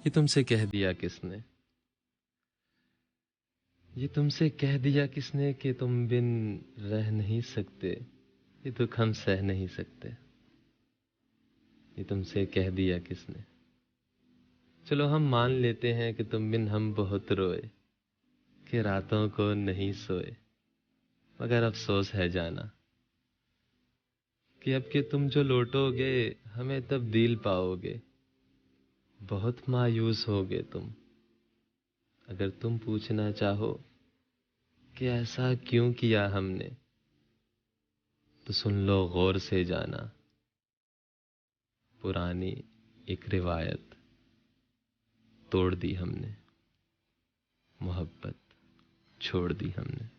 یہ تم سے کہہ دیا کس نے، یہ تم سے کہہ دیا کس نے کہ تم بن رہ نہیں سکتے، یہ دکھ ہم سہ نہیں سکتے، یہ تم سے کہہ دیا کس نے۔ چلو ہم مان لیتے ہیں کہ تم بن ہم بہت روئے، کہ راتوں کو نہیں سوئے، مگر افسوس ہے جانا کہ اب کہ تم جو لوٹو گے ہمیں تبدیل پاؤ گے، بہت مایوس ہوگے تم اگر تم پوچھنا چاہو کہ ایسا کیوں کیا ہم نے، تو سن لو غور سے جانا، پرانی ایک روایت توڑ دی ہم نے، محبت چھوڑ دی ہم نے۔